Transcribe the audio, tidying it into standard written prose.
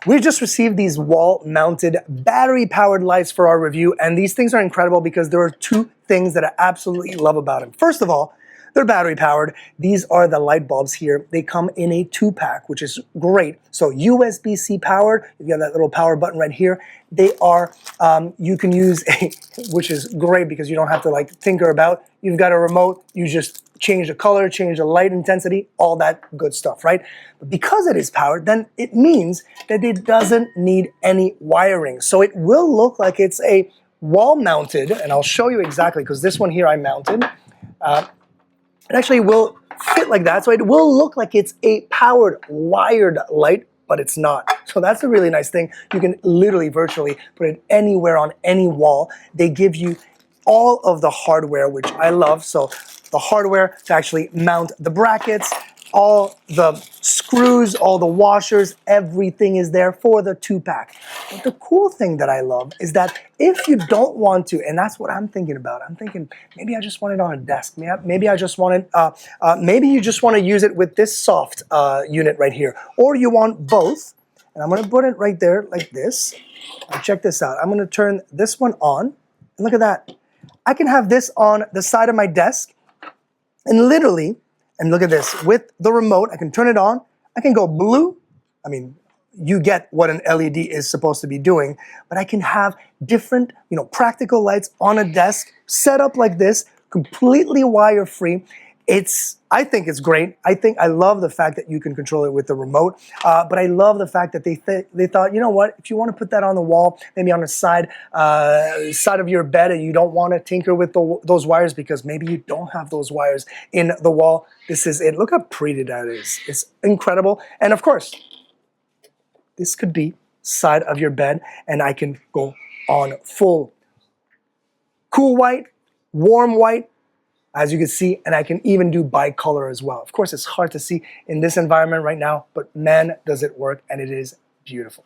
We just received these wall-mounted battery-powered lights for our review, and these things are incredible because there are two things that I absolutely love about them. First of all, they're battery-powered. These are the light bulbs here. They come in a 2-pack, which is great. So USB-C powered, you have that little power button right here. They are, you can use, which is great because you don't have to like tinker about. You've got a remote, you just change the color, change the light intensity, all that good stuff, right? But because it is powered, then it means that it doesn't need any wiring. So it will look like it's a wall-mounted, and I'll show you exactly, because this one here I mounted. It actually will fit like that, so it will look like it's a powered, wired light, but it's not. So that's a really nice thing. You can literally, virtually put it anywhere on any wall. They give you all of the hardware, which I love. So the hardware to actually mount the brackets, all the screws, all the washers, everything is there for the 2-pack. But the cool thing that I love is that if you don't want to, and that's what I'm thinking about, I'm thinking maybe I just want it on a desk, maybe I just want it, maybe you just want to use it with this soft unit right here, or you want both, and I'm going to put it right there like this. Now check this out. I'm going to turn this one on, and look at that. I can have this on the side of my desk, and literally, and look at this, with the remote, I can turn it on, I can go blue, I mean, you get what an LED is supposed to be doing, but I can have different, practical lights on a desk, set up like this, completely wire-free. I think it's great. I love the fact that you can control it with the remote, but I love the fact that they thought, you know what, if you want to put that on the wall, maybe on the side of your bed, and you don't want to tinker with those wires because maybe you don't have those wires in the wall, this is it. Look how pretty that is. It's incredible. And of course, this could be side of your bed, and I can go on full cool white, warm white, as you can see, and I can even do bicolor as well. Of course, it's hard to see in this environment right now, but man, does it work, and it is beautiful.